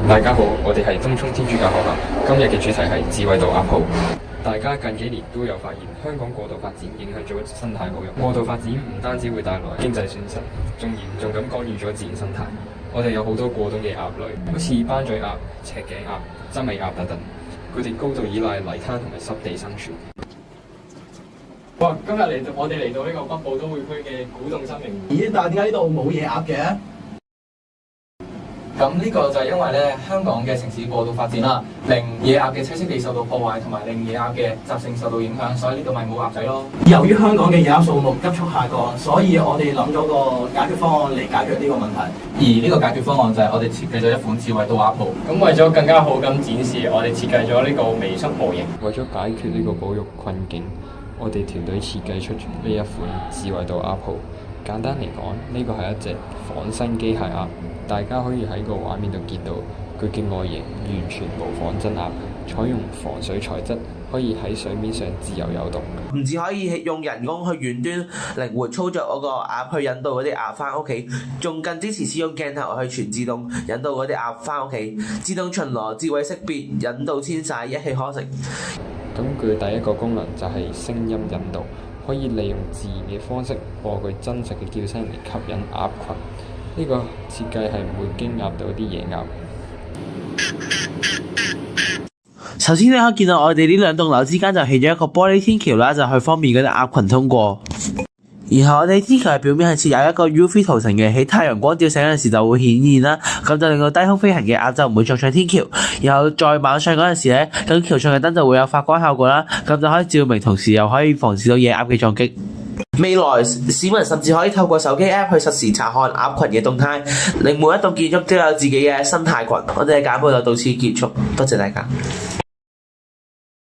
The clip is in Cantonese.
大家好，我哋係東涌天主教學校，今日嘅主題係智慧島鴨鋪。大家近幾年都有發現，香港過度發展影響咗生態保育。過度發展唔單止會帶來經濟損失，仲嚴重咁干預咗自然生態。我哋有好多過冬嘅鴨類，好似斑嘴鴨、赤頸鴨、真尾鴨等等，佢哋高度依賴泥灘同埋濕地生存。哇！今日我哋嚟到呢個北部都會區嘅古洞新名湖。咦？但係點解呢度冇野鴨嘅？咁呢個就係因為咧，香港嘅城市過度發展啦，令野鴨嘅棲息地受到破壞，同埋令野鴨嘅習性受到影響，所以呢度咪冇鴨仔咯。由於香港嘅野鴨數目急速下降，所以我哋諗咗個解決方案嚟解決呢個問題。而呢個解決方案就係我哋設計咗一款智慧島鴨鋪。咁為咗更加好咁展示，我哋設計咗呢個微縮模型。為咗解決呢個保育困境，我哋團隊設計出呢一款智慧島鴨鋪。簡單嚟講，呢個係一隻仿生機械鴨，大家可以喺個畫面度見到佢嘅外形完全模仿真鴨，採用防水材質，可以喺水面上自由游動。唔止可以用人工去遠端靈活操作嗰個鴨去引導嗰啲鴨翻屋企，仲更支持使用鏡頭去全自動引導嗰啲鴨翻屋企，自動巡邏、智慧識別、引導遷徙一氣呵成。咁佢第一個功能就係聲音引導，可以利用自然嘅方式播佢真實嘅叫聲嚟吸引鴨群。呢個設計係唔會驚訝到啲野鴨。首先你可以見到我哋呢兩棟樓之間就起咗一個玻璃天橋啦，就去方便嗰啲鴨群通過。然後我哋天橋嘅表面係設有一個 UV 塗層嘅，喺太陽光照射嗰陣時就會顯現啦，咁就令到低空飛行嘅鴨就唔會撞上天橋。然後在晚上嗰陣時咧，咁橋上嘅燈就會有發光效果啦，咁就可以照明，同時又可以防止到野鴨嘅撞擊。未來市民甚至可以透過手機 App 去實時查看鴨群嘅動態，令每一棟建築都有自己嘅生態群。我哋嘅簡報就到此結束，多謝大家。